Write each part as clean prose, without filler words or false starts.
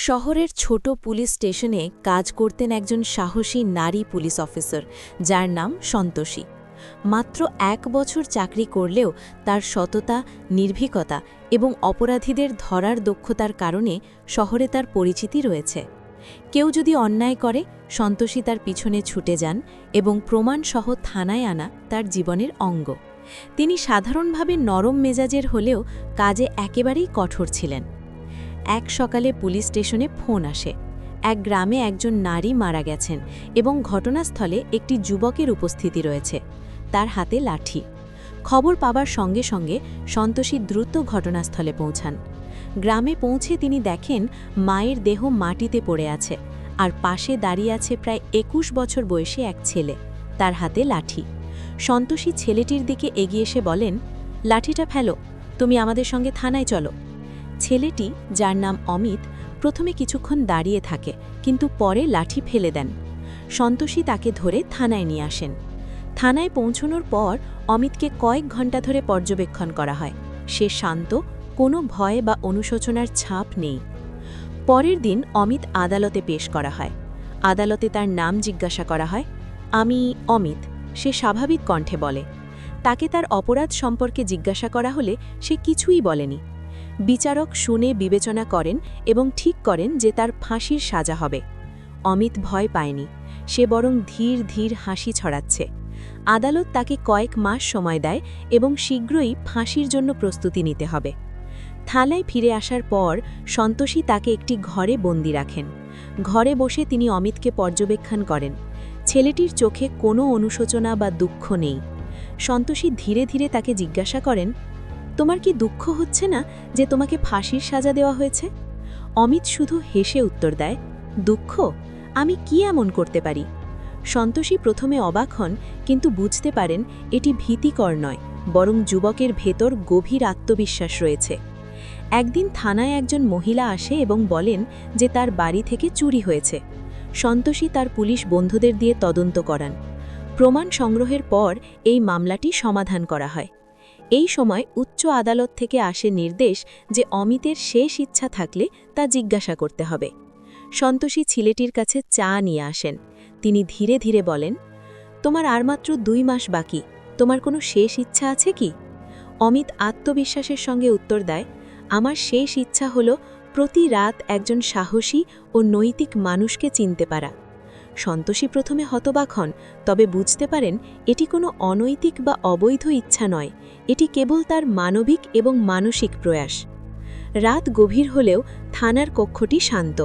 শহরের ছোট পুলিশ স্টেশনে কাজ করতেন একজন সাহসী নারী পুলিশ অফিসার যার নাম সন্তোষী। মাত্র ১ বছর চাকরি করলেও তার সততা, নির্ভীকতা এবং অপরাধীদের ধরার দক্ষতার কারণে শহরে তার পরিচিতি রয়েছে। কেউ যদি অন্যায় করে, সন্তোষী তার পিছনে ছুটে যান এবং প্রমাণসহ থানায় আনা তার জীবনের অঙ্গ। তিনি সাধারণভাবে নরম মেজাজের হলেও কাজে একেবারেই কঠোর ছিলেন। এক সকালে পুলিশ স্টেশনে ফোন আসে। এক গ্রামে একজন নারী মারা গেছেন এবং ঘটনাস্থলে একটি যুবকের উপস্থিতি রয়েছে, তার হাতে লাঠি। খবর পাবার সঙ্গে সঙ্গে সন্তোষী দ্রুত ঘটনাস্থলে পৌঁছান। গ্রামে পৌঁছে তিনি দেখেন মায়ের দেহ মাটিতে পড়ে আছে, আর পাশে দাঁড়িয়ে আছে প্রায় ২১ বছর বয়সী এক ছেলে, তার হাতে লাঠি। সন্তোষী ছেলেটির দিকে এগিয়ে এসে বলেন, লাঠিটা ফেলো, তুমি আমাদের সঙ্গে থানায় চলো। ছেলেটি, যার নাম অমিত, প্রথমে কিছুক্ষণ দাঁড়িয়ে থাকে, কিন্তু পরে লাঠি ফেলে দেন। সন্তোষী তাকে ধরে থানায় নিয়ে আসেন। থানায় পৌঁছানোর পর অমিতকে কয়েক ঘন্টা ধরে পর্যবেক্ষণ করা হয়। সে শান্ত, কোনো ভয় বা অনুশোচনার ছাপ নেই। পরের দিন অমিত আদালতে পেশ করা হয়। আদালতে তার নাম জিজ্ঞাসা করা হয়। আমি অমিত, সে স্বাভাবিক কণ্ঠে বলে। তাকে তার অপরাধ সম্পর্কে জিজ্ঞাসা করা হলে সে কিছুই বলেনি। বিচারক শুনে বিবেচনা করেন এবং ঠিক করেন যে তার ফাঁসির সাজা হবে। অমিত ভয় পায়নি, সে বরং ধীর ধীর হাসি ছড়াচ্ছে। আদালত তাকে কয়েক মাস সময় দেয় এবং শীঘ্রই ফাঁসির জন্য প্রস্তুতি নিতে হবে। থানায় ফিরে আসার পর সন্তোষী তাকে একটি ঘরে বন্দি রাখেন। ঘরে বসে তিনি অমিতকে পর্যবেক্ষণ করেন। ছেলেটির চোখে কোনো অনুশোচনা বা দুঃখ নেই। সন্তোষী ধীরে ধীরে তাকে জিজ্ঞাসা করেন, তোমার কি দুঃখ হচ্ছে না যে তোমাকে ফাঁসির সাজা দেওয়া হয়েছে? অমিত শুধু হেসে উত্তর দেয়, দুঃখ? আমি কি এমন করতে পারি? সন্তোষী প্রথমে অবাক হন, কিন্তু বুঝতে পারেন এটি ভীতিকর নয়, বরং যুবকের ভেতর গভীর আত্মবিশ্বাস রয়েছে। একদিন থানায় একজন মহিলা আসে এবং বলেন যে তার বাড়ি থেকে চুরি হয়েছে। সন্তোষী তার পুলিশ বন্ধুদের দিয়ে তদন্ত করান। প্রমাণ সংগ্রহের পর এই মামলাটি সমাধান করা হয়। এই সময় উচ্চ আদালত থেকে আসে নির্দেশ যে অমিতের শেষ ইচ্ছা থাকলে তা জিজ্ঞাসা করতে হবে। সন্তোষী ছেলেটির কাছে চা নিয়ে আসেন। তিনি ধীরে ধীরে বলেন, তোমার আর মাত্র ২ মাস বাকি, তোমার কোনো শেষ ইচ্ছা আছে কি? অমিত আত্মবিশ্বাসের সঙ্গে উত্তর দেয়, আমার শেষ ইচ্ছা হল প্রতি রাত একজন সাহসী ও নৈতিক মানুষকে চিনতে পারা। সন্তোষী প্রথমে হতবাক হন, তবে বুঝতে পারেন এটি কোনো অনৈতিক বা অবৈধ ইচ্ছা নয়, এটি কেবল তার মানবিক এবং মানসিক প্রয়াস। রাত গভীর হলেও থানার কক্ষটি শান্ত।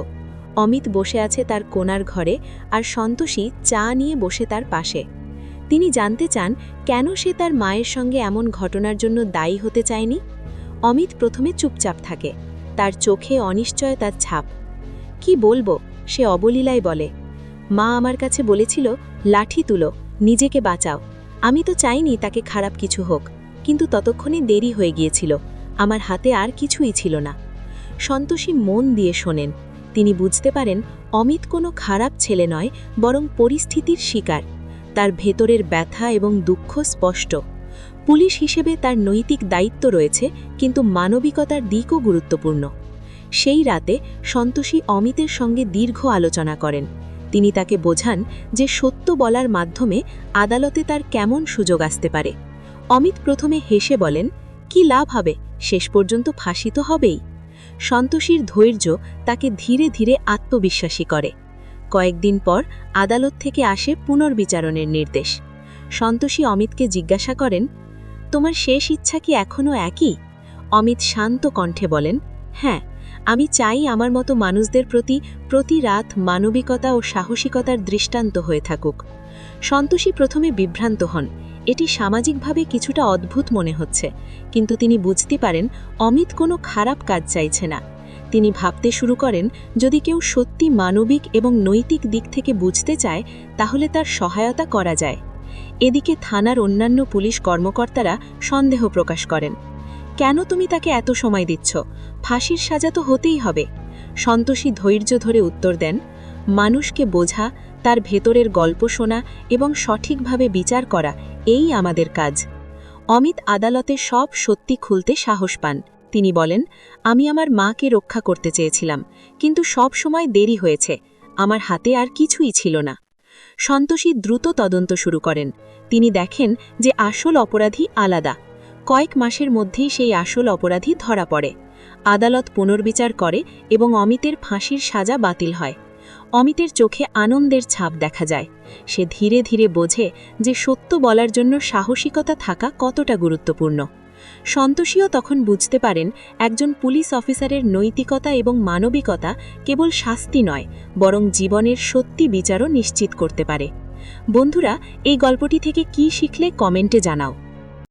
অমিত বসে আছে তার কোণার ঘরে, আর সন্তোষী চা নিয়ে বসে তার পাশে। তিনি জানতে চান কেন সে তার মায়ের সঙ্গে এমন ঘটনার জন্য দায়ী হতে চায়নি। অমিত প্রথমে চুপচাপ থাকে, তার চোখে অনিশ্চয়তার ছাপ। কি বলবো, সে অবলীলায় বলে, মা আমার কাছে বলেছিল, লাঠি তুলো, নিজেকে বাঁচাও। আমি তো চাইনি তাকে খারাপ কিছু হোক, কিন্তু ততক্ষণে দেরি হয়ে গিয়েছিল, আমার হাতে আর কিছুই ছিল না। সন্তোষী মন দিয়ে শোনেন। তিনি বুঝতে পারেন অমিত কোনো খারাপ ছেলে নয়, বরং পরিস্থিতির শিকার। তার ভেতরের ব্যথা এবং দুঃখ স্পষ্ট। পুলিশ হিসেবে তার নৈতিক দায়িত্ব রয়েছে, কিন্তু মানবিকতার দিকও গুরুত্বপূর্ণ। সেই রাতে সন্তোষী অমিতের সঙ্গে দীর্ঘ আলোচনা করেন। তিনি তাকে বোঝান যে সত্য বলার মাধ্যমে আদালতে তার কেমন সুযোগ আসতে পারে। অমিত প্রথমে হেসে বলেন, কি লাভ হবে, শেষ পর্যন্ত ফাঁসি তো হবেই। সন্তোষীর ধৈর্য তাকে ধীরে ধীরে আত্মবিশ্বাসী করে। কয়েকদিন পর আদালত থেকে আসে পুনর্বিচারণের নির্দেশ। সন্তোষী অমিতকে জিজ্ঞাসা করেন, তোমার শেষ ইচ্ছা কি এখনও একই? অমিত শান্ত কণ্ঠে বলেন, হ্যাঁ, আমি চাই আমার মতো মানুষদের প্রতি প্রতি রাত মানবিকতা ও সাহসিকতার দৃষ্টান্ত হয়ে থাকুক। সন্তোষী প্রথমে বিভ্রান্ত হন, এটি সামাজিকভাবে কিছুটা অদ্ভুত মনে হচ্ছে, কিন্তু তিনি বুঝতে পারেন অমিত কোনো খারাপ কাজ চাইছে না। তিনি ভাবতে শুরু করেন, যদি কেউ সত্যি মানবিক এবং নৈতিক দিক থেকে বুঝতে চায়, তাহলে তার সহায়তা করা যায়। এদিকে থানার অন্যান্য পুলিশ কর্মকর্তারা সন্দেহ প্রকাশ করেন, কেন তুমি তাকে এত সময় দিচ্ছ? ফাঁসির সাজা তো হতেই হবে। সন্তোষী ধৈর্য ধরে উত্তর দেন, মানুষকে বোঝা, তার ভেতরের গল্প শোনা এবং সঠিকভাবে বিচার করা, এই আমাদের কাজ। অমিত আদালতে সব সত্যি খুলতে সাহস পান। তিনি বলেন, আমি আমার মাকে রক্ষা করতে চেয়েছিলাম, কিন্তু সব সময় দেরি হয়েছে, আমার হাতে আর কিছুই ছিল না। সন্তোষী দ্রুত তদন্ত শুরু করেন। তিনি দেখেন যে আসল অপরাধী আলাদা। কয়েক মাসের মধ্যেই সেই আসল অপরাধী ধরা পড়ে। আদালত পুনর্বিচার করে এবং অমিতের ফাঁসির সাজা বাতিল হয়। অমিতের চোখে আনন্দের ছাপ দেখা যায়। সে ধীরে ধীরে বোঝে যে সত্য বলার জন্য সাহসিকতা থাকা কতটা গুরুত্বপূর্ণ। সন্তোষীও তখন বুঝতে পারেন একজন পুলিশ অফিসারের নৈতিকতা এবং মানবিকতা কেবল শাস্তি নয়, বরং জীবনের সত্যি বিচারও নিশ্চিত করতে পারে। বন্ধুরা, এই গল্পটি থেকে কি শিখলে কমেন্টে জানাও।